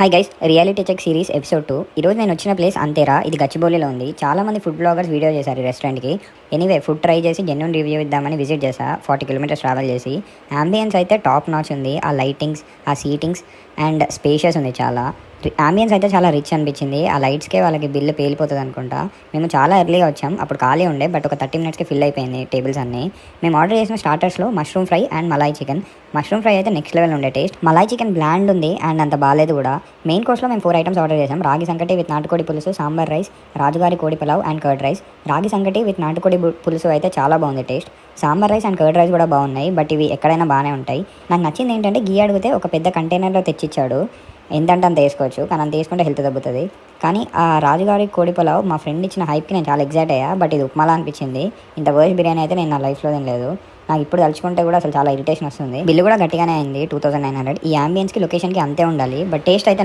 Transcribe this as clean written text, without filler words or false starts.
Hi guys, reality check series episode 2. ఈరోజు నేను వచ్చిన ప్లేస్ అంతేరా. ఇది గచ్చిబౌలిలో ఉంది. చాలా మంది ఫుడ్ బ్లాగర్స్ వీడియో చేశారు ఈ రెస్టారెంట్కి. ఎనీవే ఫుడ్ ట్రై చేసి జెన్యూన్ రివ్యూ ఇద్దామని విజిట్ చేశా. 40 కిలోమీటర్స్ ట్రావెల్ చేసి. అంబియన్స్ అయితే టాప్ నాచ్ ఉంది. ఆ లైటింగ్స్, ఆ సీటింగ్స్ అండ్ స్పేషియస్ ఉంది చాలా. అంబియన్స్ అయితే చాలా రిచ్ అనిపించింది. ఆ లైట్స్కే వాళ్ళకి బిల్లు పేలిపోతుంది అనుకుంటా. మేము చాలా ఎర్లీగా వచ్చాం, అప్పుడు ఖాళీ ఉండే, బట్ ఒక 30 మినిట్స్కి ఫిల్ అయిపోయింది టేబుల్స్ అన్నీ. మేము ఆర్డర్ చేసిన స్టార్టర్స్లో mushroom fry and malai chicken. Mushroom fry అయితే నెక్స్ట్ లెవెల్ ఉండే టేస్ట్. మలాయ్ చికెన్ బ్లాండ్ ఉంది అండ్ అంత బాగాలేదు కూడా. మెయిన్ కోర్స్లో మేము 4 ఐటమ్స్ ఆర్డర్ చేసాం. రాగి సంకటి విత్ నాటుకోడి పులుసు, సాంబార్ రైస్, రాజుగారి కోడి పులావ్ అండ్ కర్డ్ రైస్. రాగి సంకటి విత్ నాటుకోడి పులుసు అయితే చాలా బాగుంది taste. Sambar rice and curd rice కూడా బాగున్నాయి, బట్ ఇవి ఎక్కడైనా బాగానే ఉంటాయి. నాకు నచ్చింది ఏంటంటే గీ అడిగితే ఒక పెద్ద కంటైనర్లో తెచ్చిచ్చాడు. ఎంతంటే అంత వేసుకోవచ్చు, కానీ అంత వేసుకుంటే హెల్త్ తగ్గుతుంది. కానీ ఆ రాజుగారి కోడి పులావ్ మా ఫ్రెండ్ ఇచ్చిన హైప్కి నేను చాలా ఎగ్జైట్ అయ్యా, బట్ ఇది ఉప్మాలా అనిపించింది. ఇంత వర్స్ట్ బిర్యానీ అయితే నేను నా లైఫ్లో తినలేదు. నాకు ఇప్పుడు తలుచుకుంటే కూడా అసలు చాలా ఇరిటేషన్ వస్తుంది. బిల్లు కూడా గట్టిగానే అయింది, 2900. ఈ అంబియన్స్కి లొకేషన్కి అంతే ఉండాలి, బట్ టేస్ట్ అయితే